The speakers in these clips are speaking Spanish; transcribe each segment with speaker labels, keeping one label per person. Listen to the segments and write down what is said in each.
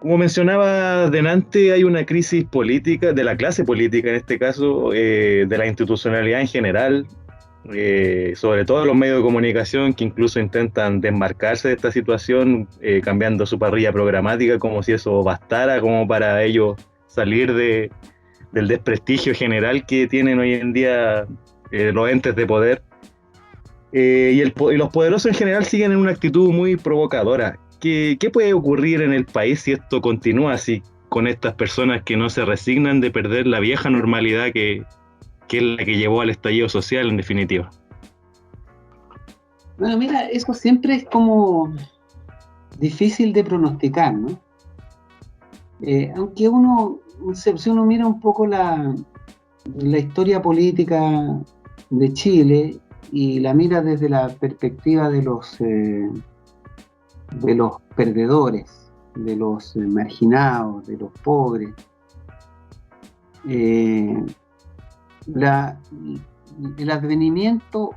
Speaker 1: como mencionaba delante, hay una crisis política, de la clase política en este caso, de la institucionalidad en general, sobre todo los medios de comunicación que incluso intentan desmarcarse de esta situación, cambiando su parrilla programática como si eso bastara como para ellos salir del desprestigio general que tienen hoy en día los entes de poder. Y los poderosos en general siguen en una actitud muy provocadora. ¿Qué puede ocurrir en el país si esto continúa así, con estas personas que no se resignan de perder la vieja normalidad que es la que llevó al estallido social en definitiva?
Speaker 2: Bueno, mira, eso siempre es como difícil de pronosticar, ¿no? Aunque si uno mira un poco la historia política de Chile y la mira desde la perspectiva de los perdedores, de los marginados, de los pobres, el advenimiento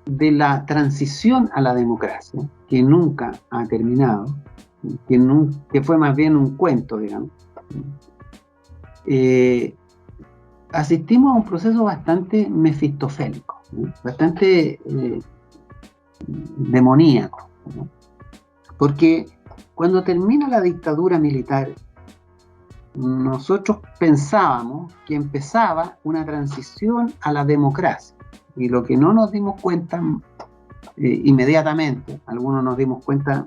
Speaker 2: de la transición a la democracia, que nunca ha terminado, que fue más bien un cuento, digamos, asistimos a un proceso bastante mefistofélico, ¿no? Bastante demoníaco, ¿no? Porque cuando termina la dictadura militar, nosotros pensábamos que empezaba una transición a la democracia, y lo que no nos dimos cuenta inmediatamente, algunos nos dimos cuenta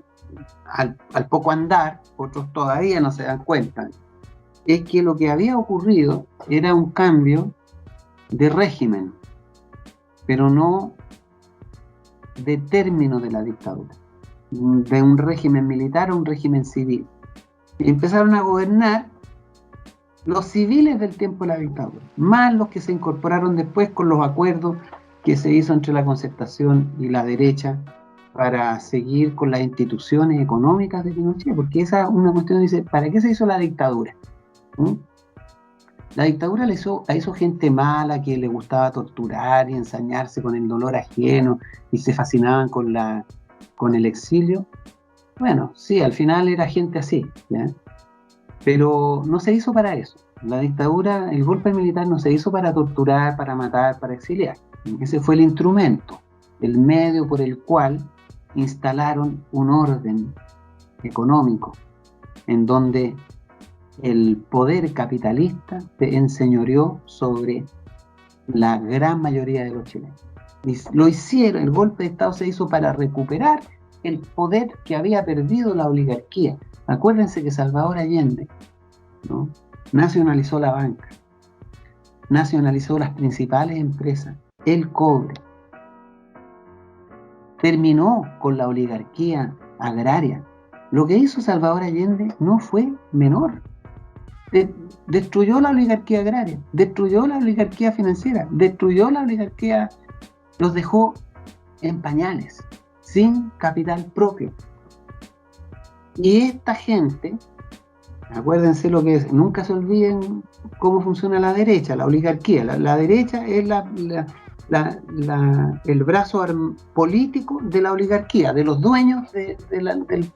Speaker 2: al poco andar, otros todavía no se dan cuenta, es que lo que había ocurrido era un cambio de régimen, pero no de término de la dictadura, de un régimen militar a un régimen civil. Y empezaron a gobernar los civiles del tiempo de la dictadura, más los que se incorporaron después con los acuerdos que se hizo entre la Concertación y la derecha para seguir con las instituciones económicas de Pinochet, porque esa es una cuestión, dice, ¿para qué se hizo la dictadura? ¿Mm? La dictadura la hizo gente mala que le gustaba torturar y ensañarse con el dolor ajeno y se fascinaban con el exilio. Bueno, sí, al final era gente así, ¿ya? Pero no se hizo para eso. La dictadura, el golpe militar no se hizo para torturar, para matar, para exiliar. Ese fue el instrumento, el medio por el cual instalaron un orden económico en donde el poder capitalista se enseñoreó sobre la gran mayoría de los chilenos. Y lo hicieron, el golpe de Estado se hizo para recuperar el poder que había perdido la oligarquía. Acuérdense que Salvador Allende, ¿no?, nacionalizó la banca, nacionalizó las principales empresas, el cobre, terminó con la oligarquía agraria. Lo que hizo Salvador Allende no fue menor. Destruyó la oligarquía agraria, destruyó la oligarquía financiera, destruyó la oligarquía, los dejó en pañales, sin capital propio. Y esta gente, acuérdense lo que es, nunca se olviden cómo funciona la derecha, la oligarquía. La derecha es el brazo político de la oligarquía, de los dueños de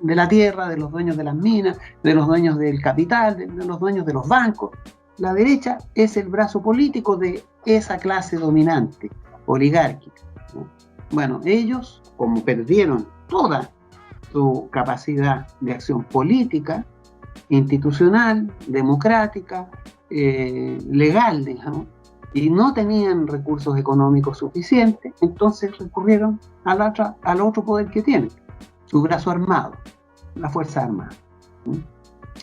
Speaker 2: la tierra, de los dueños de las minas, de los dueños del capital, de los dueños de los bancos. La derecha es el brazo político de esa clase dominante, oligárquica, ¿no? Bueno, ellos, como perdieron toda su capacidad de acción política, institucional, democrática, legal, digamos, y no tenían recursos económicos suficientes, entonces recurrieron al otro poder que tienen, su brazo armado, la Fuerza Armada, ¿sí?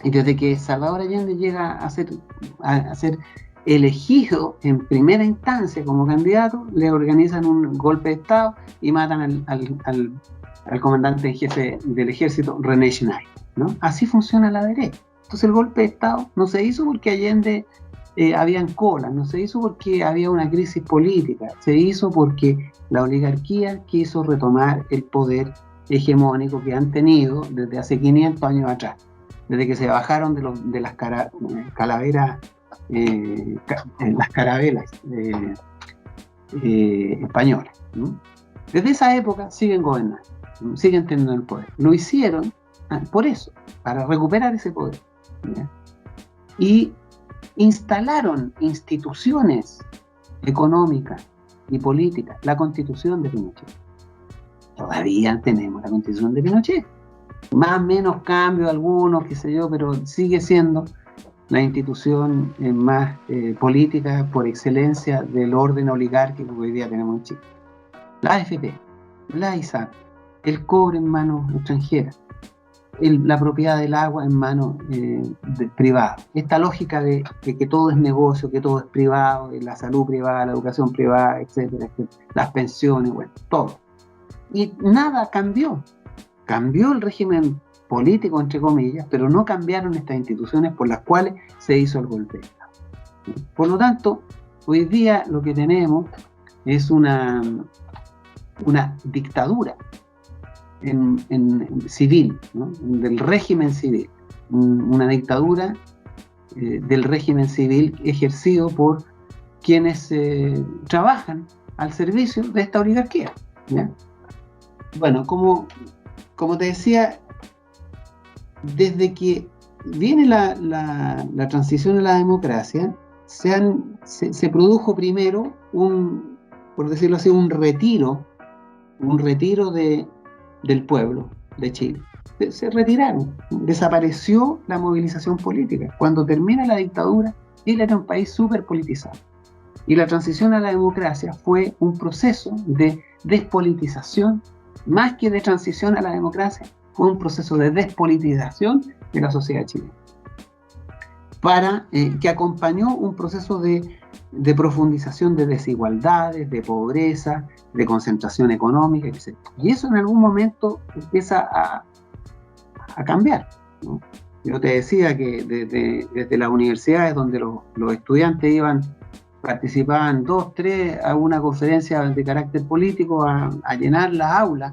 Speaker 2: Y desde que Salvador Allende llega a ser elegido en primera instancia como candidato, le organizan un golpe de Estado y matan al comandante en jefe del ejército, René Schneider, ¿no? Así funciona la derecha. Entonces el golpe de Estado no se hizo porque Allende habían colas, no se hizo porque había una crisis política, se hizo porque la oligarquía quiso retomar el poder hegemónico que han tenido desde hace 500 años atrás, desde que se bajaron de las calaveras, las carabelas españolas, ¿no? Desde esa época siguen gobernando, siguen teniendo el poder. Lo hicieron por eso, para recuperar ese poder. ¿ya? Y instalaron instituciones económicas y políticas, la Constitución de Pinochet. Todavía tenemos la Constitución de Pinochet, más o menos cambio algunos, qué sé yo, pero sigue siendo la institución más política por excelencia del orden oligárquico que hoy día tenemos en Chile. La AFP, la ISAP, el cobre en manos extranjeras, la propiedad del agua en manos privadas. Esta lógica de que todo es negocio, que todo es privado, la salud privada, la educación privada, etcétera, etcétera, las pensiones, bueno, todo. Y nada cambió. Cambió el régimen político, entre comillas, pero no cambiaron estas instituciones por las cuales se hizo el golpe de Estado. Por lo tanto, hoy día lo que tenemos es una dictadura en civil, ¿no? Del régimen civil, una dictadura del régimen civil ejercido por quienes trabajan al servicio de esta oligarquía, ¿ya? Bueno, como te decía, desde que viene la transición a la democracia, se produjo primero por decirlo así, un retiro del pueblo de Chile. Se retiraron, desapareció la movilización política. Cuando termina la dictadura, Chile era un país súper politizado. Y la transición a la democracia fue un proceso de despolitización, más que de transición a la democracia, fue un proceso de despolitización de la sociedad chilena, que acompañó un proceso de profundización de desigualdades, de pobreza, de concentración económica, etc. Y eso en algún momento empieza a cambiar, ¿no? Yo te decía que desde las universidades donde los estudiantes participaban 2, 3 a una conferencia de carácter político a llenar las aulas,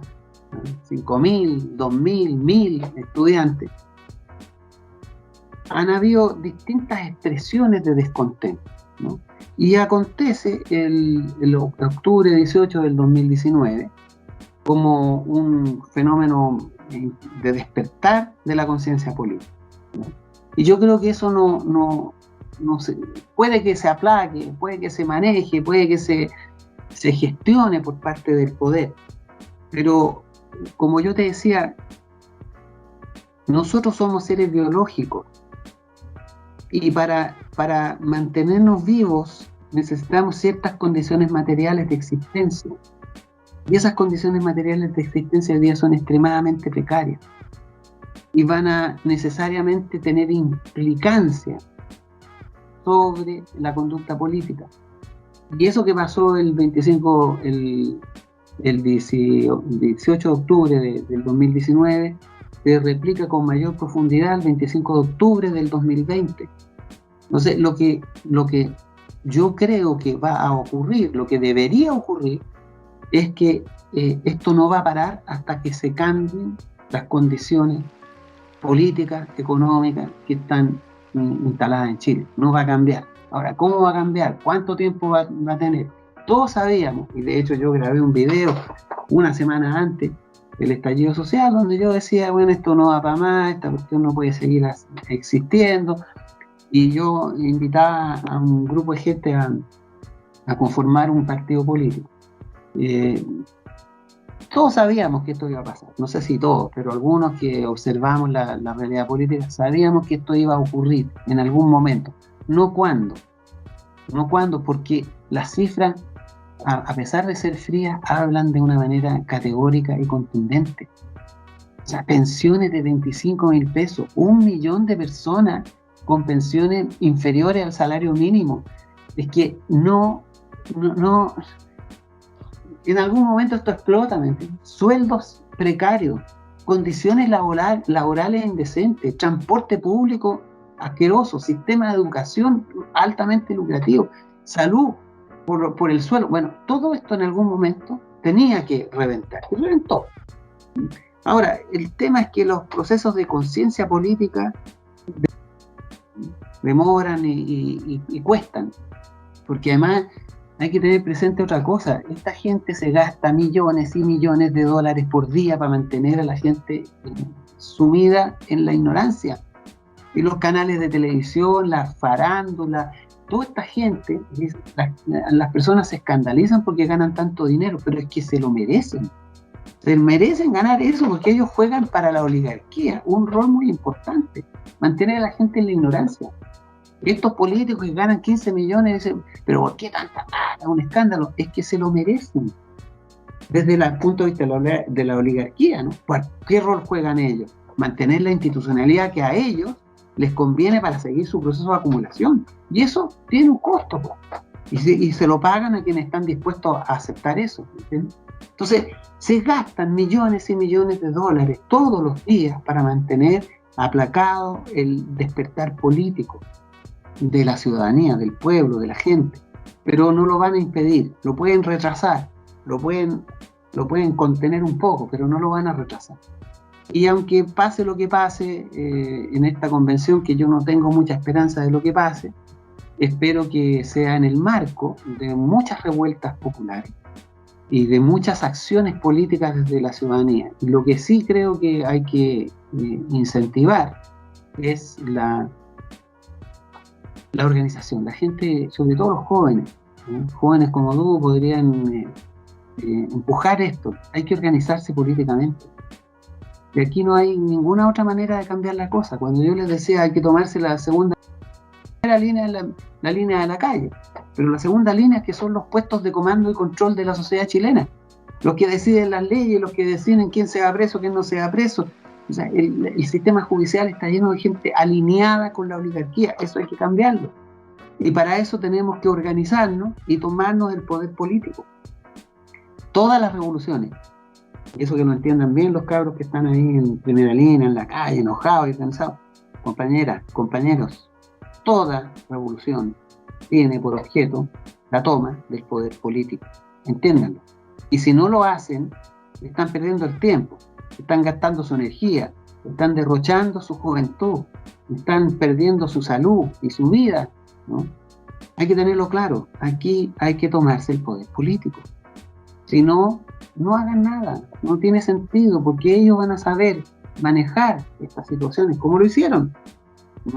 Speaker 2: 5.000, 2.000, 1.000 estudiantes. Han habido distintas expresiones de descontento, ¿no? Y acontece el octubre 18 del 2019 como un fenómeno de despertar de la conciencia política, ¿no? Y yo creo que eso no puede que se aplaque, puede que se maneje, puede que se gestione por parte del poder, pero como yo te decía, nosotros somos seres biológicos y para mantenernos vivos necesitamos ciertas condiciones materiales de existencia, y esas condiciones materiales de existencia hoy día son extremadamente precarias y van a necesariamente tener implicancia sobre la conducta política. Y eso que pasó el 18 de octubre del 2019 se replica con mayor profundidad el 25 de octubre del 2020. Entonces, lo que yo creo que va a ocurrir, lo que debería ocurrir, es que esto no va a parar hasta que se cambien las condiciones políticas, económicas que están instaladas en Chile. No va a cambiar. Ahora, ¿cómo va a cambiar? ¿Cuánto tiempo va a tener? Todos sabíamos, y de hecho yo grabé un video una semana antes del estallido social, donde yo decía, bueno, esto no va para más, esta cuestión no puede seguir existiendo, y yo invitaba a un grupo de gente a conformar un partido político. Todos sabíamos que esto iba a pasar, no sé si todos, pero algunos que observamos la realidad política sabíamos que esto iba a ocurrir en algún momento, no cuándo, porque las cifras, a pesar de ser frías, hablan de una manera categórica y contundente. O sea, pensiones de 25.000 pesos, 1 millón de personas con pensiones inferiores al salario mínimo. Es que no, en algún momento esto explota, ¿me entiendes? Sueldos precarios, condiciones laborales indecentes, transporte público asqueroso, sistema de educación altamente lucrativo, salud por el suelo. Bueno, todo esto en algún momento tenía que reventar, y reventó. Ahora, el tema es que los procesos de conciencia política demoran y cuestan, porque además hay que tener presente otra cosa. Esta gente se gasta millones y millones de dólares por día para mantener a la gente sumida en la ignorancia. Y los canales de televisión, la farándula, toda esta gente, las personas se escandalizan porque ganan tanto dinero, pero es que se lo merecen. Se merecen ganar eso porque ellos juegan para la oligarquía, un rol muy importante, mantener a la gente en la ignorancia. Estos políticos que ganan 15 millones, dicen, pero ¿por qué tanta plata? Un escándalo. Es que se lo merecen. Desde el punto de vista de la oligarquía, ¿no? ¿Qué rol juegan ellos? Mantener la institucionalidad que a ellos les conviene para seguir su proceso de acumulación. Y eso tiene un costo, ¿no? Y se lo pagan a quienes están dispuestos a aceptar eso, ¿entiendes? Entonces, se gastan millones y millones de dólares todos los días para mantener aplacado el despertar político de la ciudadanía, del pueblo, de la gente. Pero no lo van a impedir, lo pueden retrasar, lo pueden contener un poco, pero no lo van a retrasar. Y aunque pase lo que pase en esta convención, que yo no tengo mucha esperanza de lo que pase, espero que sea en el marco de muchas revueltas populares y de muchas acciones políticas desde la ciudadanía. Y lo que sí creo que hay que incentivar es la organización. La gente, sobre todo los jóvenes, jóvenes como tú, podrían empujar esto. Hay que organizarse políticamente. Y aquí no hay ninguna otra manera de cambiar la cosa. Cuando yo les decía hay que tomarse la primera línea es la línea de la calle, pero la segunda línea es que son los puestos de comando y control de la sociedad chilena, los que deciden las leyes, los que deciden quién se va preso, quién no se va preso. O sea, el sistema judicial está lleno de gente alineada con la oligarquía. Eso hay que cambiarlo, y para eso tenemos que organizarnos y tomarnos el poder político. Todas las revoluciones, eso que no entiendan bien los cabros que están ahí en primera línea, en la calle, enojados y cansados, compañeras, compañeros, toda revolución tiene por objeto la toma del poder político. Entiéndanlo. Y si no lo hacen, están perdiendo el tiempo, están gastando su energía, están derrochando su juventud, están perdiendo su salud y su vida, ¿no? Hay que tenerlo claro. Aquí hay que tomarse el poder político. Si no, no hagan nada. No tiene sentido, porque ellos van a saber manejar estas situaciones como lo hicieron.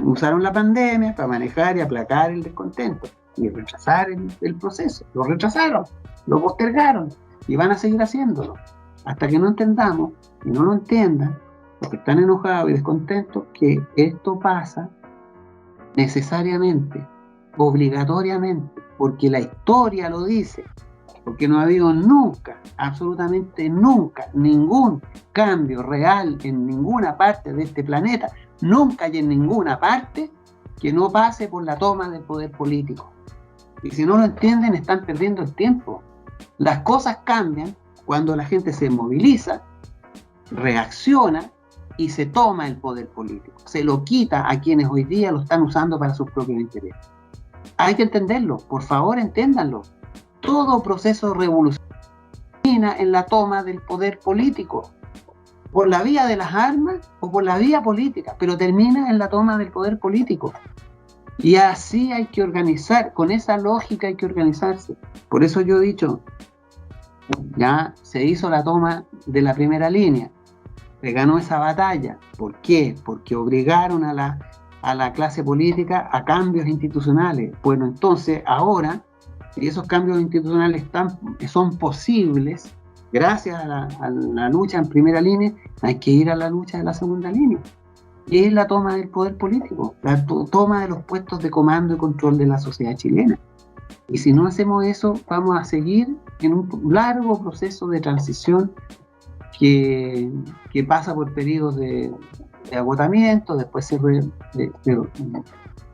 Speaker 2: Usaron la pandemia para manejar y aplacar el descontento y rechazar el proceso. Lo rechazaron, lo postergaron y van a seguir haciéndolo hasta que no entendamos, y no lo entiendan los que están enojados y descontentos, que esto pasa necesariamente, obligatoriamente, porque la historia lo dice, porque no ha habido nunca, absolutamente nunca, ningún cambio real en ninguna parte de este planeta, nunca y en ninguna parte, que no pase por la toma del poder político. Y si no lo entienden, están perdiendo el tiempo. Las cosas cambian cuando la gente se moviliza, reacciona y se toma el poder político. Se lo quita a quienes hoy día lo están usando para sus propios intereses. Hay que entenderlo, por favor, entiéndanlo. Todo proceso revolucionario termina en la toma del poder político, por la vía de las armas o por la vía política, pero termina en la toma del poder político. Y así hay que organizar, con esa lógica hay que organizarse. Por eso yo he dicho, ya se hizo la toma de la primera línea, se ganó esa batalla. ¿Por qué? Porque obligaron a la clase política a cambios institucionales. Bueno, entonces ahora, si esos cambios institucionales son posibles, gracias a la lucha en primera línea, hay que ir a la lucha de la segunda línea. Y es la toma del poder político, la toma de los puestos de comando y control de la sociedad chilena. Y si no hacemos eso, vamos a seguir en un largo proceso de transición que pasa por periodos de agotamiento, después se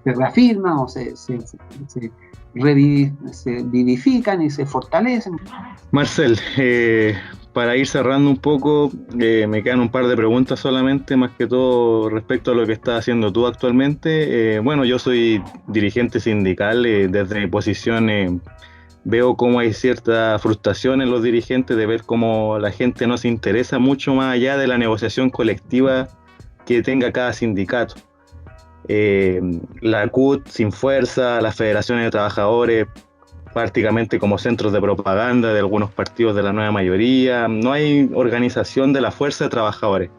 Speaker 2: reafirma o se vivifican y se fortalecen.
Speaker 1: Marcel, para ir cerrando un poco, me quedan un par de preguntas solamente, más que todo respecto a lo que estás haciendo tú actualmente. Bueno, yo soy dirigente sindical, desde mi posición veo cómo hay cierta frustración en los dirigentes de ver cómo la gente no se interesa mucho más allá de la negociación colectiva que tenga cada sindicato. La CUT sin fuerza, las federaciones de trabajadores prácticamente como centros de propaganda de algunos partidos de la nueva mayoría, no hay organización de la fuerza de trabajadores.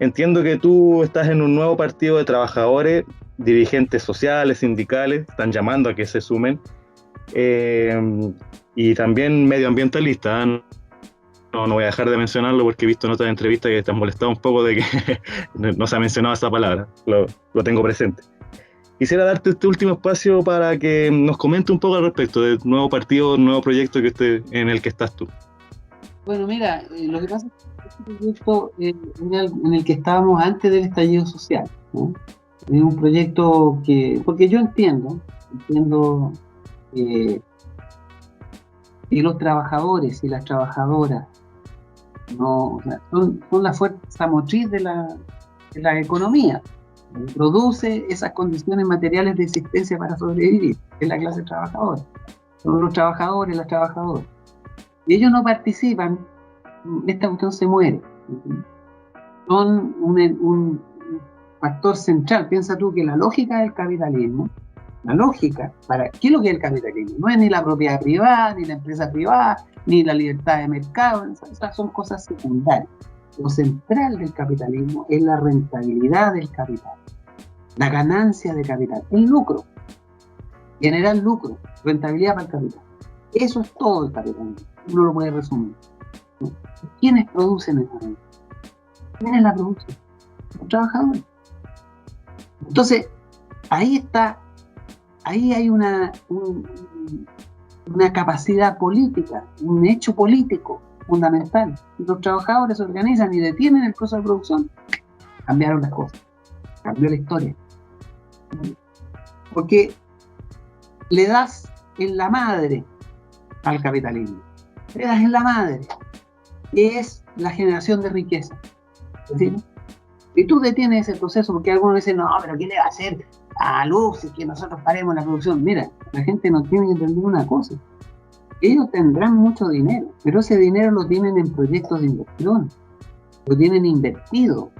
Speaker 1: entiendo que tú estás en un nuevo partido de trabajadores, dirigentes sociales, sindicales, están llamando a que se sumen, y también medioambientalistas. ¿Eh? No voy a dejar de mencionarlo porque he visto en otras entrevistas que te has molestado un poco de que no se ha mencionado esa palabra, lo tengo presente. Quisiera darte este último espacio para que nos comente un poco al respecto del nuevo partido, nuevo proyecto en el que estás tú.
Speaker 2: Bueno, mira, lo que pasa es que este proyecto en el que estábamos antes del estallido social, ¿no? Es un proyecto porque yo entiendo que los trabajadores y las trabajadoras no, o sea, son la fuerza motriz de la economía. Produce esas condiciones materiales de existencia para sobrevivir, es la clase trabajadora. Son los trabajadores y las trabajadoras. Y ellos no participan, esta cuestión se muere. Son un factor central. Piensa tú que la lógica del capitalismo, ¿qué es lo que es el capitalismo? No es ni la propiedad privada, ni la empresa privada, ni la libertad de mercado, esas son cosas secundarias. Lo central del capitalismo es la rentabilidad del capital, la ganancia de capital, el lucro, generar lucro, rentabilidad para el capital. Eso es todo el capitalismo, uno lo puede resumir. ¿Quiénes producen esa renta? ¿Quiénes la producen? Los trabajadores. Entonces, ahí hay una capacidad política, un hecho político fundamental. Si los trabajadores se organizan y detienen el proceso de producción, cambiaron las cosas, cambió la historia. Porque le das en la madre al capitalismo, le das en la madre, que es la generación de riqueza. ¿Sí? Y tú detienes ese proceso, porque algunos dicen, no, pero ¿qué le va a hacer a Luz si que nosotros paremos la producción? Mira, la gente no tiene que entender una cosa. Ellos tendrán mucho dinero, pero ese dinero lo tienen en proyectos de inversión, lo tienen invertido.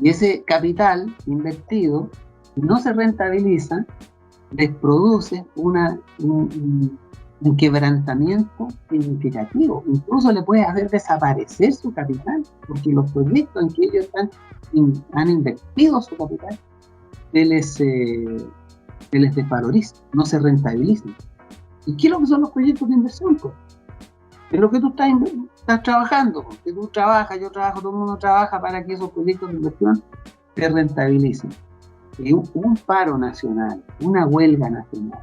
Speaker 2: Y ese capital invertido no se rentabiliza, les produce un quebrantamiento significativo. Incluso le puede hacer desaparecer su capital, porque los proyectos en que ellos han invertido su capital se les desvaloriza, no se rentabilizan. ¿Y qué es lo que son los proyectos de inversión? Pues? Es lo que tú estás trabajando, porque tú trabajas, yo trabajo, todo el mundo trabaja para que esos proyectos de inversión se rentabilicen. Y un paro nacional, una huelga nacional,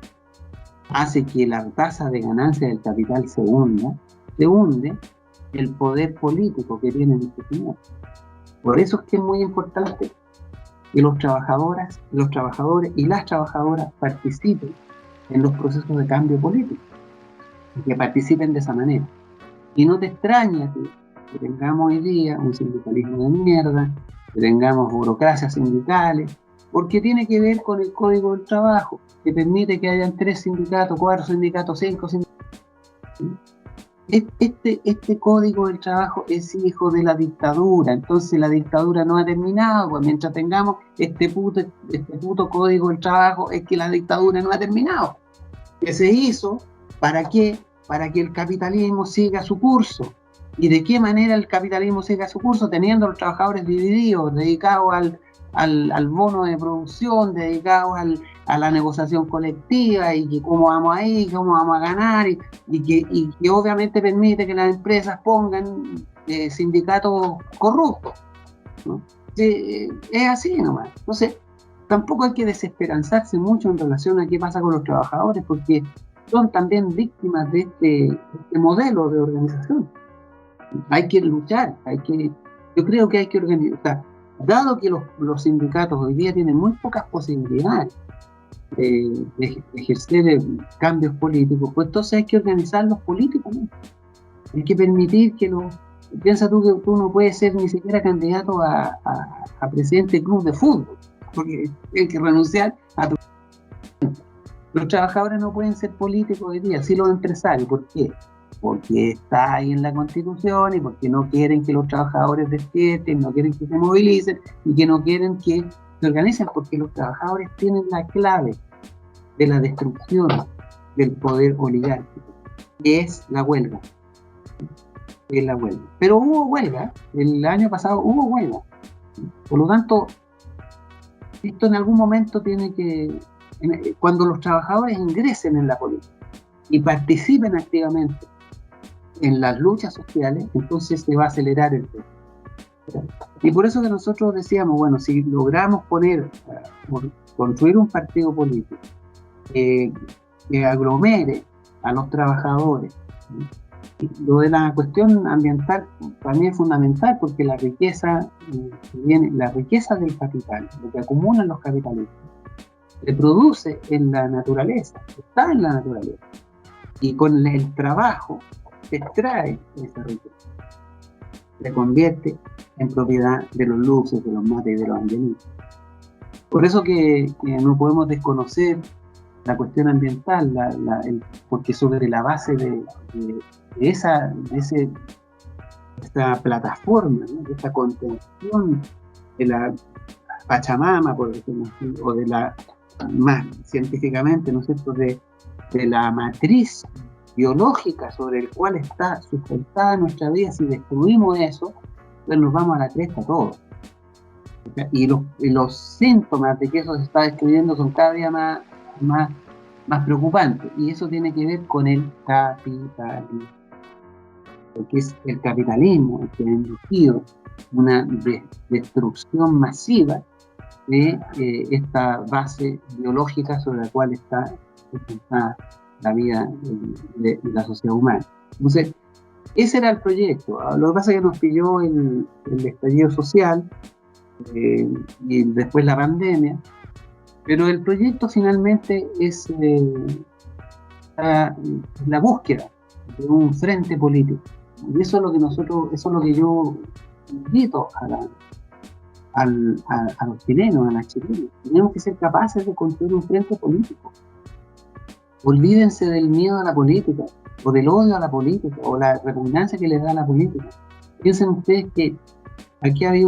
Speaker 2: hace que la tasa de ganancia del capital se hunde el poder político que tienen estos señores. Por eso es que es muy importante que los trabajadores y las trabajadoras participen en los procesos de cambio político, que participen de esa manera. Y no te extraña que tengamos hoy día un sindicalismo de mierda, que tengamos burocracias sindicales, porque tiene que ver con el Código del Trabajo, que permite que hayan 3 sindicatos, 4 sindicatos, 5 sindicatos. Este Código del Trabajo es hijo de la dictadura, entonces la dictadura no ha terminado, pues mientras tengamos este puto Código del Trabajo es que la dictadura no ha terminado. Que se hizo, ¿para qué? Para que el capitalismo siga su curso. ¿Y de qué manera el capitalismo siga su curso? Teniendo a los trabajadores divididos, dedicados al bono de producción, dedicados a la negociación colectiva, y que cómo vamos a ir, cómo vamos a ganar, y que obviamente permite que las empresas pongan sindicatos corruptos, ¿no? Es así nomás. Entonces, tampoco hay que desesperanzarse mucho en relación a qué pasa con los trabajadores, porque son también víctimas de este modelo de organización. Hay que luchar, yo creo que hay que organizar. Dado que los sindicatos hoy día tienen muy pocas posibilidades de ejercer cambios políticos, pues entonces hay que organizarlos políticamente. Hay que permitir que piensa tú que tú no puedes ser ni siquiera candidato a presidente de club de fútbol, porque hay que renunciar a tu... Los trabajadores no pueden ser políticos hoy día, sí los empresarios. ¿Por qué? Porque está ahí en la Constitución, y porque no quieren que los trabajadores despierten, no quieren que se movilicen, y que no quieren que se organicen, porque los trabajadores tienen la clave de la destrucción del poder oligárquico, que es la huelga. Pero hubo huelga, el año pasado hubo huelga, Por lo tanto, esto en algún momento tiene que, cuando los trabajadores ingresen en la política y participen activamente en las luchas sociales, entonces se va a acelerar el proceso. Y por eso que nosotros decíamos, bueno, si logramos construir un partido político que aglomere a los trabajadores, ¿sí? Lo de la cuestión ambiental también es fundamental, porque la riqueza del capital, lo que acumulan los capitalistas, se produce en la naturaleza, está en la naturaleza, y con el trabajo se extrae esa riqueza, se convierte en propiedad de los luxes, de los mates y de los angelitos. Por eso que no podemos desconocer la cuestión ambiental, porque sobre la base de esta plataforma, ¿no? De esta contención de la Pachamama, por decirlo así, o de la, más científicamente, ¿no es cierto?, de la matriz biológica sobre el cual está sustentada nuestra vida. Si destruimos eso, pues nos vamos a la cresta todos. Y los síntomas de que eso se está destruyendo son cada día más preocupantes, y eso tiene que ver con el capitalismo, porque es el capitalismo el que ha inducido una destrucción masiva de esta base biológica sobre la cual está sustentada la vida de la sociedad humana. Entonces, ese era el proyecto. Lo que pasa es que nos pilló el estallido social y después la pandemia, pero el proyecto finalmente es la búsqueda de un frente político. Y eso es lo que yo invito a los chilenos, a las chilenas. Tenemos que ser capaces de construir un frente político. Olvídense del miedo a la política, o del odio a la política, o la repugnancia que les da a la política. Piensen ustedes que aquí había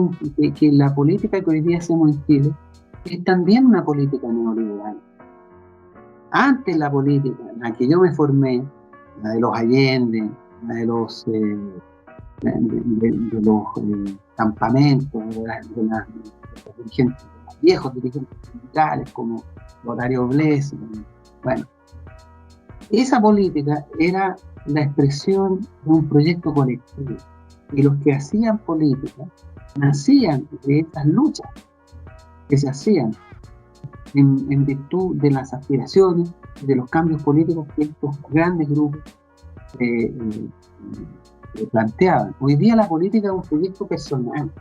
Speaker 2: que la política que hoy día hacemos en Chile es también una política neoliberal. Antes la política en la que yo me formé, la de los Allende, la de los campamentos, de los viejos dirigentes sindicales como Lotario Blesa, bueno, esa política era la expresión de un proyecto colectivo, y los que hacían política nacían de estas luchas que se hacían en virtud de las aspiraciones, de los cambios políticos que estos grandes grupos planteaban. Hoy día la política es un proyecto personal.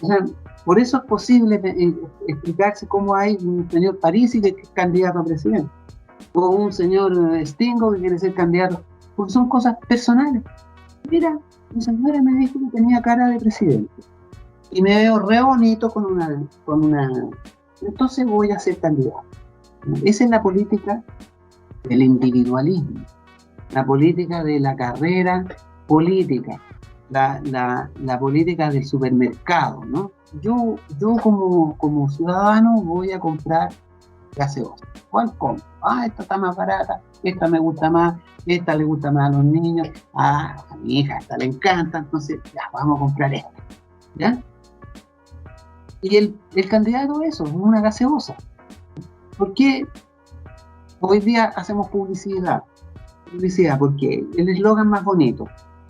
Speaker 2: O sea, por eso es posible explicarse cómo hay un señor Parisi que es candidato a presidente, o un señor Stingo que quiere ser candidato, porque son cosas personales. Mira, mi señora me dijo que tenía cara de presidente y me veo re bonito con una, entonces voy a ser candidato. Esa es la política del individualismo, la política de la carrera política, la política del supermercado, ¿no? Yo como ciudadano voy a comprar gaseosa. ¿Cuál compro? Esta está más barata, esta me gusta más, esta le gusta más a los niños, a mi hija esta le encanta, entonces ya, vamos a comprar esta, ¿ya? Y el candidato eso, es una gaseosa. ¿Por qué hoy día hacemos publicidad? Publicidad porque el eslogan más bonito: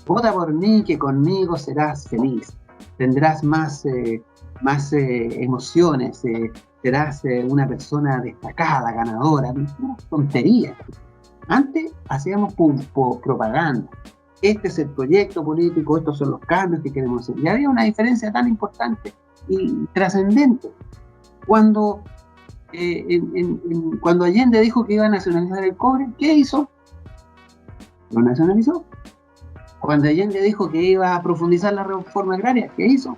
Speaker 2: vota por mí que conmigo serás feliz, tendrás más emociones, serás una persona destacada, ganadora. Una tontería. Antes hacíamos propaganda. Este es el proyecto político, estos son los cambios que queremos hacer. Y había una diferencia tan importante y trascendente. Cuando Allende dijo que iba a nacionalizar el cobre, ¿qué hizo? Lo nacionalizó. Cuando Allende dijo que iba a profundizar la reforma agraria, ¿qué hizo?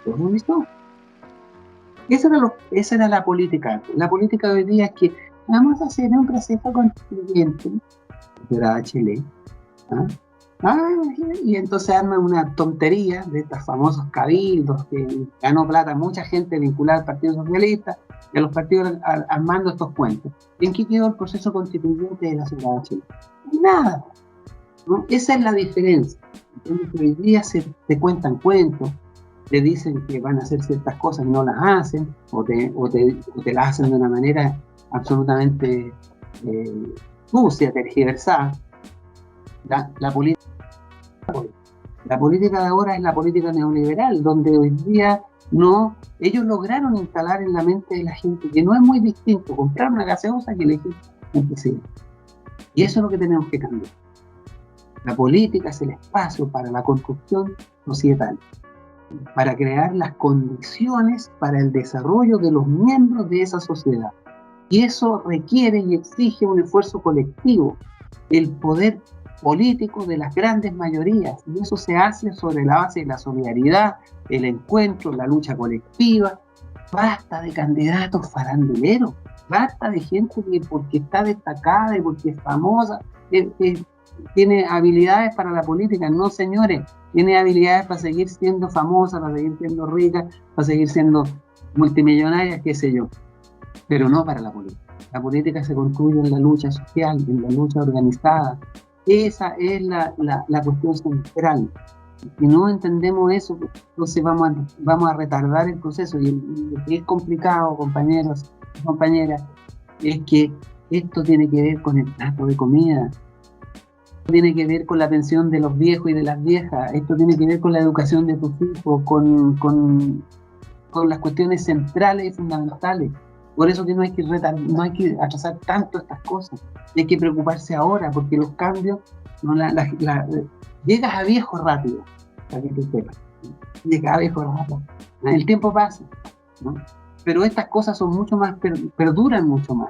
Speaker 2: Lo profundizó. Esa era la política. La política de hoy día es que vamos a hacer un proceso constituyente de la Chile. Y entonces arman una tontería de estos famosos cabildos que ganó plata mucha gente vinculada al Partido Socialista y a los partidos armando estos cuentos. ¿En qué quedó el proceso constituyente de la ciudad de Chile? Nada, ¿no? Esa es la diferencia. Entonces, hoy día se cuentan cuentos, te dicen que van a hacer ciertas cosas y no las hacen, o te las hacen de una manera absolutamente sucia, tergiversada. La política de ahora es la política neoliberal, donde hoy día ellos lograron instalar en la mente de la gente que no es muy distinto comprar una gaseosa que elegir un presidente. Y eso es lo que tenemos que cambiar. La política es el espacio para la construcción societal, para crear las condiciones para el desarrollo de los miembros de esa sociedad. Y eso requiere y exige un esfuerzo colectivo, el poder político de las grandes mayorías, y eso se hace sobre la base de la solidaridad, el encuentro, la lucha colectiva. Basta de candidatos faranduleros, basta de gente que porque está destacada y porque es famosa, tiene habilidades para la política. No, señores, tiene habilidades para seguir siendo famosa, para seguir siendo rica, para seguir siendo multimillonaria, qué sé yo, pero no para la política. La política se construye en la lucha social, en la lucha organizada. Esa es la cuestión central. Si no entendemos eso, entonces vamos a retardar el proceso. Y lo que es complicado, compañeros y compañeras, es que esto tiene que ver con el plato de comida. Esto tiene que ver con la pensión de los viejos y de las viejas. Esto tiene que ver con la educación de tus hijos, con las cuestiones centrales y fundamentales. Por eso que no hay que atrasar tanto estas cosas. Hay que preocuparse ahora, porque los cambios, llegas a viejo rápido, para que tú sepas. Llegas a viejo rápido. El tiempo pasa, ¿no? Pero estas cosas son mucho más, perduran mucho más.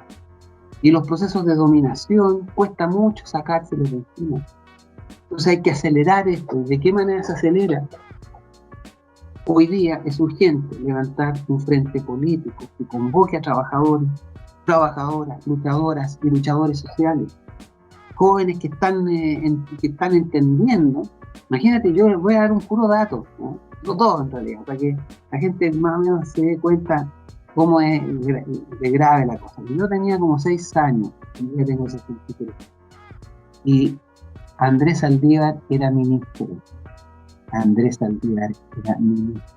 Speaker 2: Y los procesos de dominación cuesta mucho sacárselos de encima. Entonces hay que acelerar esto. ¿De qué manera se acelera? Hoy día es urgente levantar un frente político que convoque a trabajadores, trabajadoras, luchadoras y luchadores sociales, jóvenes que están entendiendo. Imagínate, yo les voy a dar un puro dato, ¿no? Dos en realidad, para que la gente más o menos se dé cuenta cómo es de grave la cosa. Yo tenía como 6 años, ya tengo 63, y Andrés Saldívar era ministro. Andrés Saldívar era ministro.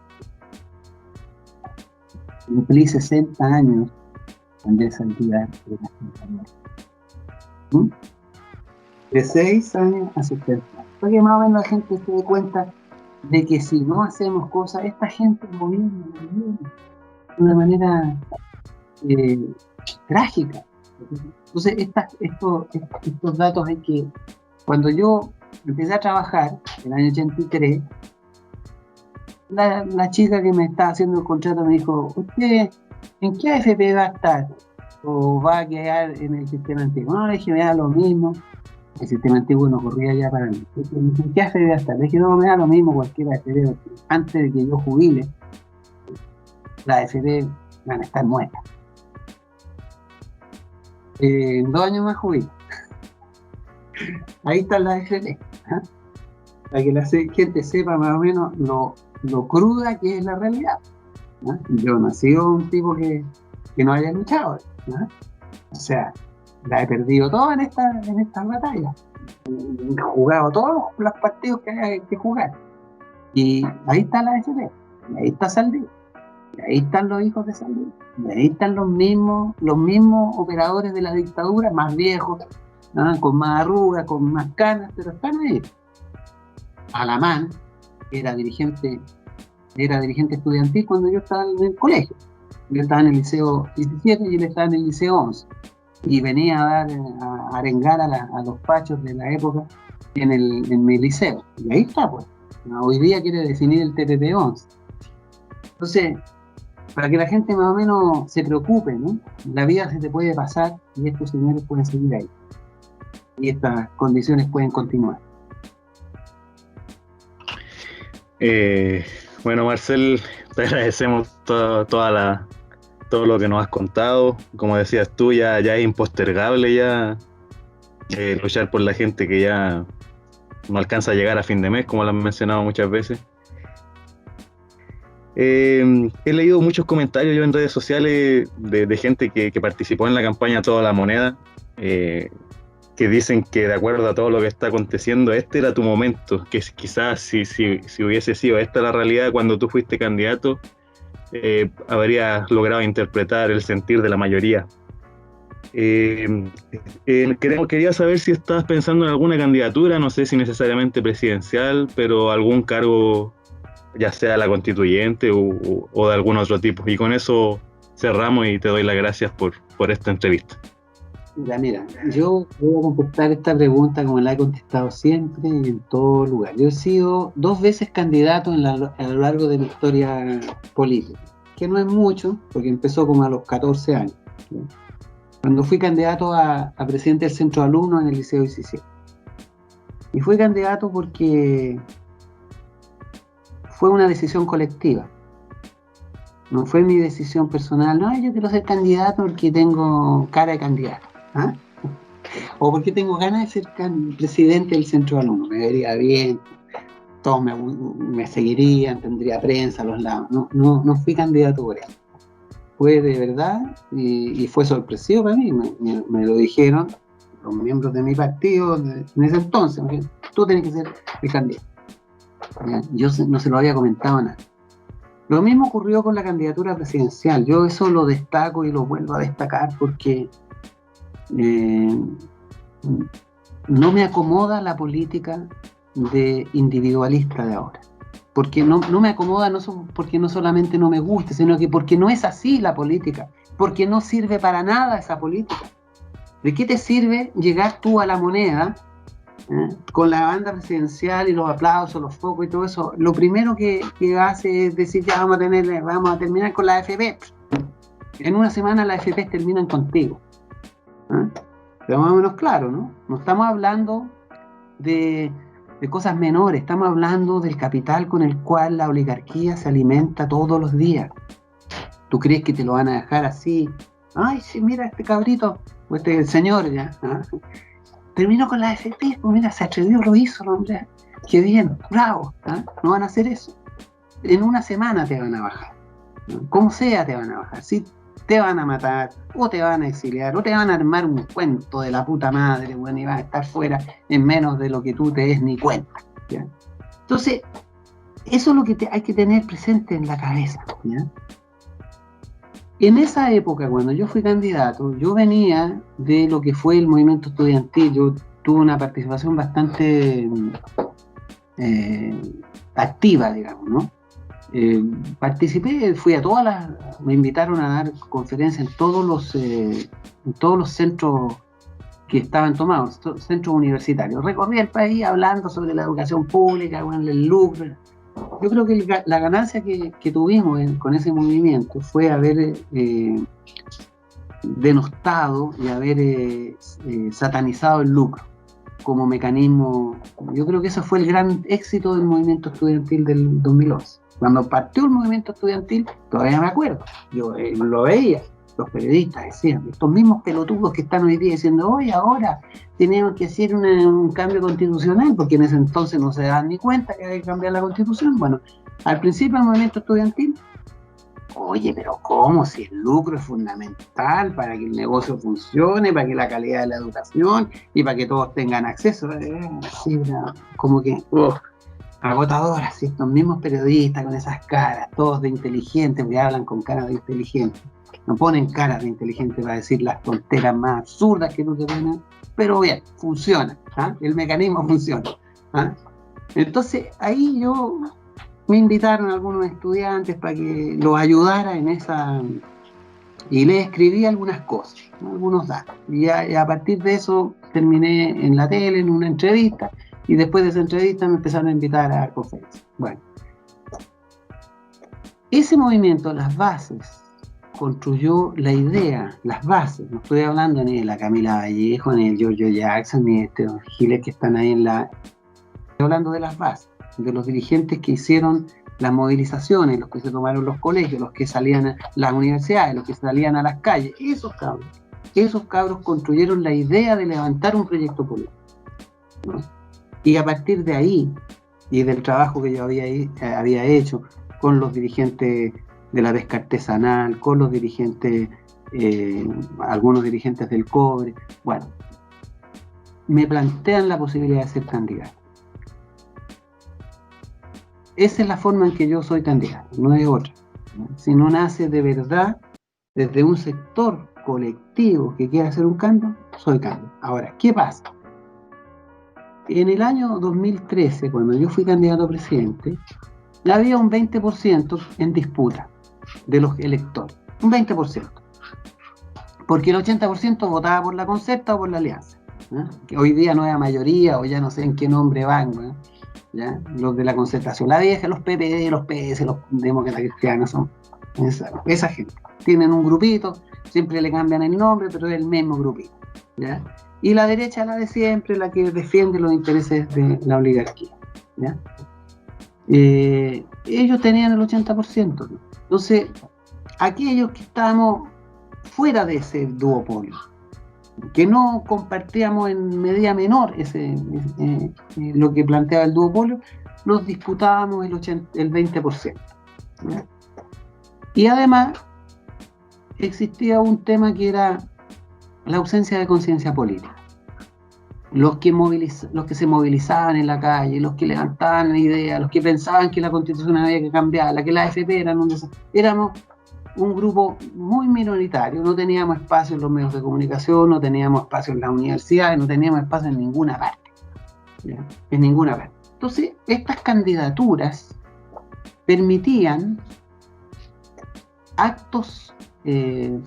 Speaker 2: Cumplí 60 años, Andrés Saldívar era ministro. De 6 años a 70. Para que más o menos la gente se dé cuenta de que si no hacemos cosas, esta gente gobierna de una manera trágica. Entonces, estos datos hay que... Cuando yo empecé a trabajar, en el año 83, la chica que me estaba haciendo el contrato me dijo: ¿usted en qué AFP va a estar? ¿O va a quedar en el sistema antiguo? No, le dije, me da lo mismo. El sistema antiguo no corría ya para mí. ¿En qué AFP va a estar? Le dije, no, me da lo mismo cualquier AFP. Antes de que yo jubile, las AFP van a estar muertas. En 2 años más jubilo. Ahí están las AFP. ¿Ah? Para que la gente sepa más o menos lo cruda que es la realidad. ¿Ah? Yo no he sido un tipo que no haya luchado. ¿Ah? O sea, la he perdido todas en estas batallas. He jugado todos los partidos que hay que jugar. Y ahí está la AFP. Y ahí está Saldívar. Y ahí están los hijos de Saldívar. Y ahí están los mismos operadores de la dictadura, más viejos, ¿no? Con más arrugas, con más canas, pero están ahí. Alamán era dirigente estudiantil cuando yo estaba en el colegio. Yo estaba en el liceo 17 y él estaba en el liceo 11. Y venía a arengar a los pachos de la época en mi liceo. Y ahí está, pues. Hoy día quiere definir el TPP 11. Entonces, para que la gente más o menos se preocupe, ¿no? La vida se te puede pasar y estos señores pueden seguir ahí. Y estas condiciones pueden continuar.
Speaker 1: Bueno, Marcel, te agradecemos todo lo que nos has contado. Como decías tú, ya es impostergable ya luchar por la gente que ya no alcanza a llegar a fin de mes, como lo han mencionado muchas veces. He leído muchos comentarios yo en redes sociales de gente que participó en la campaña Toda la Moneda, que dicen que de acuerdo a todo lo que está aconteciendo, este era tu momento, que quizás si hubiese sido esta la realidad cuando tú fuiste candidato, habrías logrado interpretar el sentir de la mayoría. Quería saber si estabas pensando en alguna candidatura, no sé si necesariamente presidencial, pero algún cargo, ya sea la constituyente o de algún otro tipo. Y con eso cerramos y te doy las gracias por esta entrevista.
Speaker 2: Ya, mira, yo voy a contestar esta pregunta como la he contestado siempre y en todo lugar. Yo he sido 2 veces candidato a lo largo de mi historia política, que no es mucho, porque empezó como a los 14 años, ¿sí? Cuando fui candidato a presidente del centro de alumnos en el Liceo 17. Y fui candidato porque fue una decisión colectiva. No fue mi decisión personal. No, yo quiero ser candidato porque tengo cara de candidato. ¿Ah? O porque tengo ganas de ser presidente del centro de alumnos. Me vería bien, todos me seguirían, tendría prensa a los lados. No fui candidato por eso. Fue de verdad y fue sorpresivo para mí. Me lo dijeron los miembros de mi partido en ese entonces. Me dijeron, tú tienes que ser el candidato. Yo no se lo había comentado a nadie. Lo mismo ocurrió con la candidatura presidencial. Yo eso lo destaco y lo vuelvo a destacar porque no me acomoda la política de individualista de ahora. Porque no me acomoda, porque no solamente no me guste, sino que porque no es así la política, porque no sirve para nada esa política. ¿De qué te sirve llegar tú a la moneda con la banda presidencial y los aplausos, los focos y todo eso? Lo primero que hace es decir, ya vamos a terminar con la AFP. En una semana las AFP terminan contigo. Pero más o menos claro, ¿no? No estamos hablando de cosas menores, estamos hablando del capital con el cual la oligarquía se alimenta todos los días. ¿Tú crees que te lo van a dejar así? Ay, sí, mira este cabrito, o este señor ya, terminó con la AFP, pues mira, se atrevió, lo hizo, hombre, qué bien, bravo, no van a hacer eso. En una semana te van a bajar, como sea te van a bajar, sí, te van a matar, o te van a exiliar, o te van a armar un cuento de la puta madre, bueno, y vas a estar fuera en menos de lo que tú te des ni cuenta, ¿ya? Entonces, eso es lo que hay que tener presente en la cabeza, ¿ya? En esa época, cuando yo fui candidato, yo venía de lo que fue el movimiento estudiantil. Yo tuve una participación bastante activa, digamos, ¿no? Participé, fui a me invitaron a dar conferencias en todos los centros que estaban tomados, centros universitarios. Recorrí el país hablando sobre la educación pública, el lucro. Yo creo que la ganancia que tuvimos con ese movimiento fue haber denostado y haber satanizado el lucro como mecanismo. Yo creo que ese fue el gran éxito del movimiento estudiantil del 2011. Cuando partió el movimiento estudiantil, todavía me acuerdo, yo lo veía, los periodistas decían, estos mismos pelotudos que están hoy día diciendo, oye, ahora tenemos que hacer un cambio constitucional, porque en ese entonces no se daban ni cuenta que había que cambiar la constitución. Bueno, al principio del movimiento estudiantil, oye, pero ¿cómo? Si el lucro es fundamental para que el negocio funcione, para que la calidad de la educación y para que todos tengan acceso. Sí, como que agotadoras, estos mismos periodistas con esas caras, todos de inteligentes, que hablan con caras de inteligentes. No ponen caras de inteligentes para decir las tonteras más absurdas que no se ven, pero bien, funciona, el mecanismo funciona. Entonces ahí me invitaron algunos estudiantes para que los ayudara en esa, y les escribí algunas cosas, algunos datos, y a partir de eso terminé en la tele, en una entrevista, y después de esa entrevista me empezaron a invitar a dar conferencias. Bueno, ese movimiento, las bases, construyó la idea, las bases. No estoy hablando ni de la Camila Vallejo, ni del Giorgio Jackson, ni de estos giles que están ahí estoy hablando de las bases, de los dirigentes que hicieron las movilizaciones, los que se tomaron los colegios, los que salían a las universidades, los que salían a las calles. Esos cabros construyeron la idea de levantar un proyecto político, ¿no? Y a partir de ahí, y del trabajo que yo había hecho con los dirigentes de la pesca artesanal, con los dirigentes, algunos dirigentes del cobre, bueno, me plantean la posibilidad de ser candidato. Esa es la forma en que yo soy candidato, no es otra, ¿no? Si no nace de verdad desde un sector colectivo que quiera hacer un cambio, soy cambio. Ahora, ¿qué pasa? En el año 2013, cuando yo fui candidato a presidente, había un 20% en disputa de los electores, un 20%, porque el 80% votaba por la Concerta o por la Alianza, ¿no? Que hoy día no es mayoría, o ya no sé en qué nombre van, ¿no? ¿Ya? Los de la Concertación, la vieja, los PPD, los PS, los demócratas cristianos, son esa gente. Tienen un grupito, siempre le cambian el nombre, pero es el mismo grupito, ¿ya? Y la derecha, la de siempre, la que defiende los intereses de la oligarquía, ¿ya? Ellos tenían el 80%, ¿no? Entonces, aquellos que estábamos fuera de ese duopolio, que no compartíamos en medida menor lo que planteaba el duopolio, nos disputábamos el 20%, ¿ya? Y además existía un tema que era la ausencia de conciencia política. Los que se movilizaban en la calle, los que levantaban ideas, los que pensaban que la Constitución había que cambiarla, que la AFP éramos un grupo muy minoritario, no teníamos espacio en los medios de comunicación, no teníamos espacio en las universidades, no teníamos espacio en ninguna parte, ¿ya? En ninguna parte. Entonces, estas candidaturas permitían actos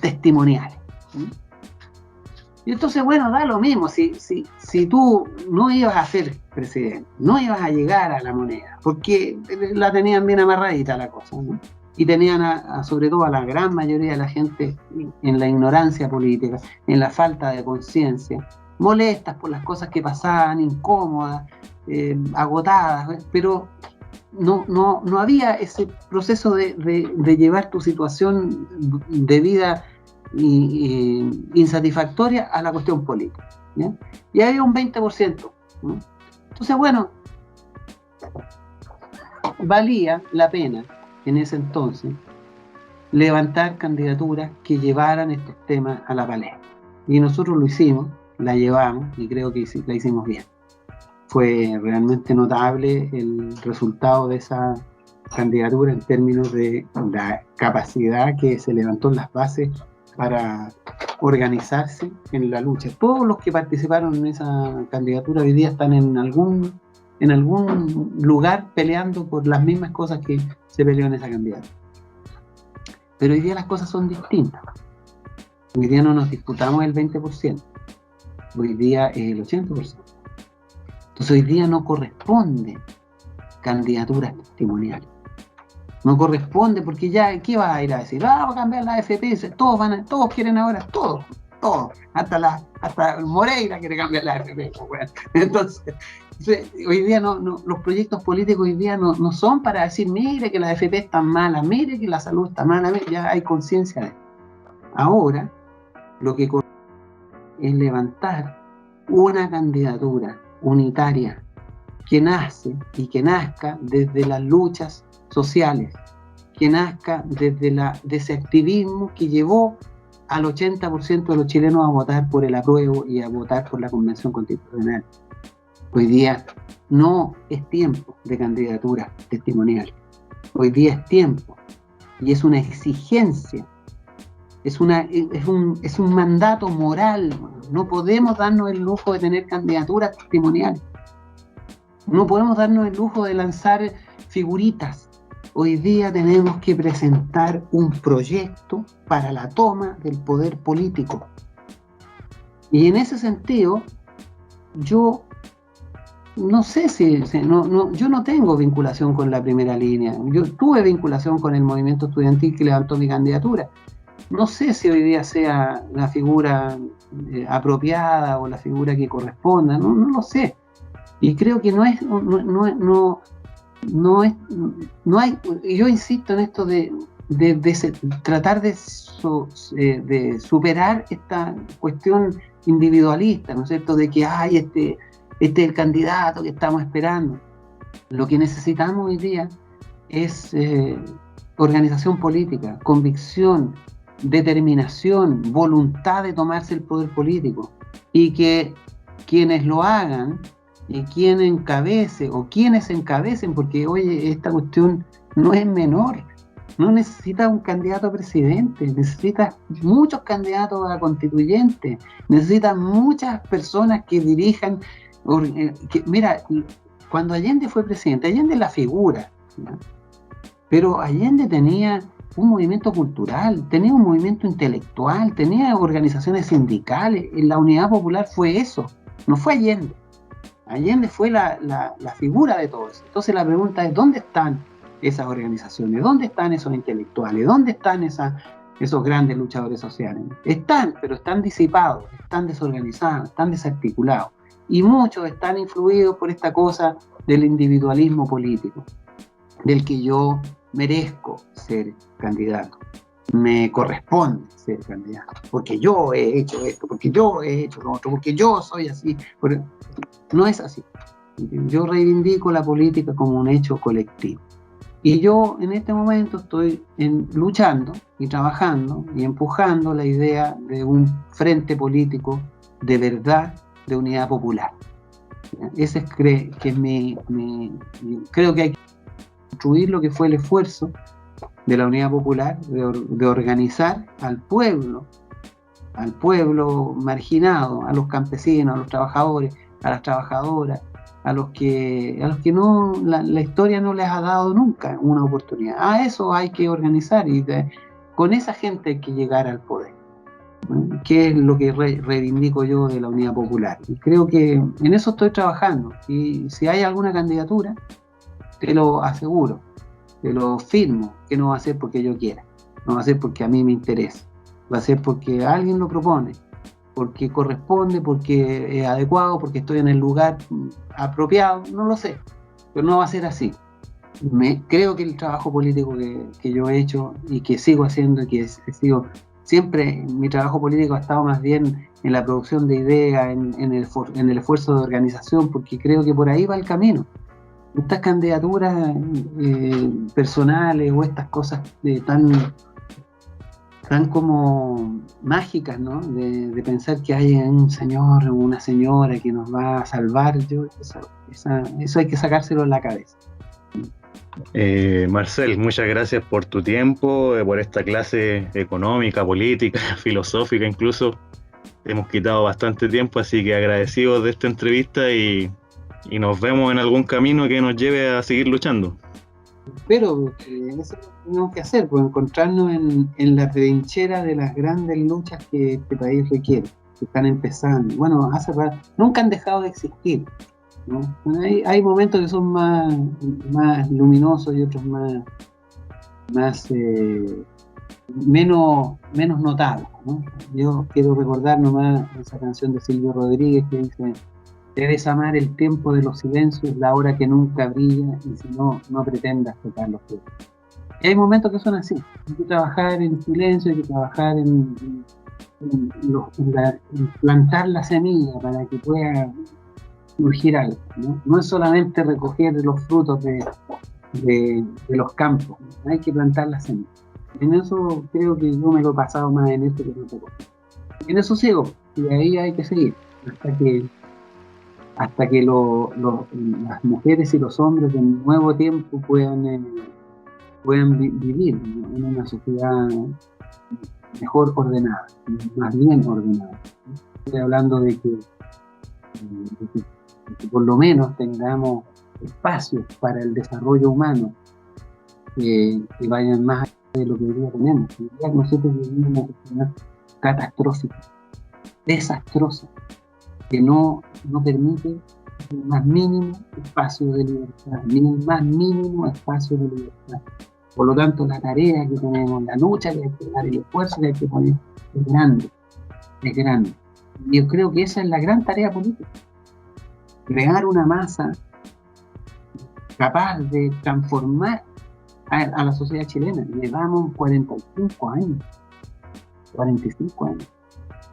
Speaker 2: testimoniales, ¿sí? Y entonces, bueno, da lo mismo, si tú no ibas a ser presidente, no ibas a llegar a la moneda, porque la tenían bien amarradita la cosa, ¿no? Y tenían sobre todo a la gran mayoría de la gente en la ignorancia política, en la falta de conciencia, molestas por las cosas que pasaban, incómodas, agotadas, pero no había ese proceso de llevar tu situación de vida insatisfactoria a la cuestión política, ¿ya? Y había un 20%, ¿no? Entonces, bueno, valía la pena en ese entonces levantar candidaturas que llevaran estos temas a la palestra. Y nosotros lo hicimos, la llevamos y creo que la hicimos bien. Fue realmente notable el resultado de esa candidatura en términos de la capacidad que se levantó en las bases para organizarse en la lucha. Todos los que participaron en esa candidatura hoy día están en algún lugar peleando por las mismas cosas que se peleó en esa candidatura. Pero hoy día las cosas son distintas. Hoy día no nos disputamos el 20%, hoy día es el 80%. Entonces hoy día no corresponde candidaturas testimoniales. No corresponde, porque ya, ¿qué vas a ir a decir? Vamos a cambiar la AFP, todos quieren ahora, todos, hasta Moreira quiere cambiar la AFP. Bueno. Entonces, hoy día los proyectos políticos hoy día no son para decir, mire que la AFP está mala, mire que la salud está mala, ya hay conciencia de eso. Ahora, lo que es levantar una candidatura unitaria que nace y que nazca desde las luchas sociales, que nazca desde ese activismo que llevó al 80% de los chilenos a votar por el apruebo y a votar por la Convención Constitucional. Hoy día no es tiempo de candidatura testimonial. Hoy día es tiempo y es una exigencia, es un mandato moral. No podemos darnos el lujo de tener candidaturas testimoniales. No podemos darnos el lujo de lanzar figuritas. Hoy día tenemos que presentar un proyecto para la toma del poder político. Y en ese sentido, yo no sé yo no tengo vinculación con la primera línea. Yo tuve vinculación con el movimiento estudiantil que levantó mi candidatura. No sé si hoy día sea la figura apropiada o la figura que corresponda, no lo sé. Y creo que no hay, yo insisto en esto de tratar de superar esta cuestión individualista, ¿no es cierto?, de que este es el candidato que estamos esperando. Lo que necesitamos hoy día es organización política, convicción, determinación, voluntad de tomarse el poder político, y que quienes lo hagan y quien encabece o quienes encabecen, porque oye, esta cuestión no es menor. No necesitas un candidato a presidente, necesitas muchos candidatos a constituyente, necesitas muchas personas que dirijan. Mira, cuando Allende fue presidente, Allende es la figura, ¿no? Pero Allende tenía un movimiento cultural, tenía un movimiento intelectual, tenía organizaciones sindicales. La Unidad Popular fue eso, no fue Allende. Allende fue la figura de todo eso. Entonces la pregunta es, ¿dónde están esas organizaciones? ¿Dónde están esos intelectuales? ¿Dónde están esos grandes luchadores sociales? Están, pero están disipados, están desorganizados, están desarticulados. Y muchos están influidos por esta cosa del individualismo político, del que yo merezco ser candidato, me corresponde ser candidato, porque yo he hecho esto, porque yo he hecho lo otro, porque yo soy así. No es así. Yo reivindico la política como un hecho colectivo. Y yo en este momento estoy luchando y trabajando y empujando la idea de un frente político de verdad, de unidad popular. Ese es creo que hay que construir lo que fue el esfuerzo de la unidad popular, de organizar al pueblo marginado, a los campesinos, a los trabajadores, a las trabajadoras, a los que no, la historia no les ha dado nunca una oportunidad. A eso hay que organizar y con esa gente hay que llegar al poder, ¿no? Que es lo que reivindico yo de la unidad popular. Y creo que en eso estoy trabajando. Y si hay alguna candidatura, te lo aseguro, te lo firmo, que no va a ser porque yo quiera, no va a ser porque a mí me interesa, va a ser porque alguien lo propone, porque corresponde, porque es adecuado, porque estoy en el lugar apropiado, no lo sé, pero no va a ser así. Creo que el trabajo político que yo he hecho y que sigo haciendo y que sigo siempre, mi trabajo político ha estado más bien en la producción de ideas, en el esfuerzo de organización, porque creo que por ahí va el camino. Estas candidaturas personales o estas cosas tan como mágicas, ¿no? De pensar que hay un señor o una señora que nos va a salvar, eso hay que sacárselo en la cabeza.
Speaker 1: Marcel, muchas gracias por tu tiempo, por esta clase económica, política, filosófica incluso. Hemos quitado bastante tiempo, así que agradecidos de esta entrevista y nos vemos en algún camino que nos lleve a seguir luchando.
Speaker 2: Pero eso es lo que tenemos que hacer, pues encontrarnos en la trinchera de las grandes luchas que este país requiere, que están empezando. Bueno, nunca han dejado de existir, ¿no? Hay momentos que son más luminosos y otros menos notables, ¿no? Yo quiero recordar nomás esa canción de Silvio Rodríguez que dice: debes amar el tiempo de los silencios, la hora que nunca brilla, y si no, no pretendas tocar los dedos. Y hay momentos que son así. Hay que trabajar en silencio, hay que trabajar en plantar la semilla para que pueda surgir algo, ¿no? No es solamente recoger los frutos de los campos, ¿no? Hay que plantar la semilla. En eso creo que yo me lo he pasado más en esto que en otra cosa. En eso sigo, y ahí hay que seguir, hasta que las mujeres y los hombres del nuevo tiempo puedan vivir, ¿no? En una sociedad mejor ordenada, más bien ordenada. Estoy hablando de que por lo menos tengamos espacios para el desarrollo humano que vayan más allá de lo que hoy día tenemos. Hoy día nosotros vivimos una sociedad catastrófica, desastrosa, que no permite el más mínimo espacio de libertad, ni el más mínimo espacio de libertad. Por lo tanto, la tarea que tenemos, la lucha que hay que dar, el esfuerzo que hay que poner es grande, es grande. Y yo creo que esa es la gran tarea política. Crear una masa capaz de transformar a la sociedad chilena. Llevamos 45 años,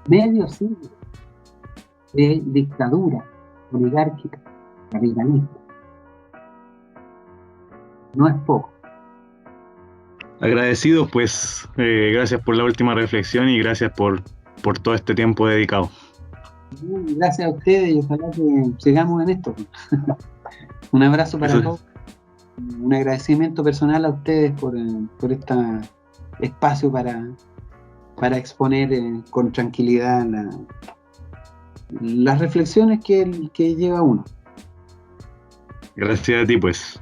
Speaker 2: medio siglo de dictadura oligárquica, capitalista. No es poco.
Speaker 1: Agradecidos, pues, gracias por la última reflexión y gracias por todo este tiempo dedicado.
Speaker 2: Gracias a ustedes y ojalá que sigamos en esto. Un abrazo para todos. Un agradecimiento personal a ustedes por este espacio para exponer con tranquilidad las reflexiones que lleva uno.
Speaker 1: Gracias a ti, pues.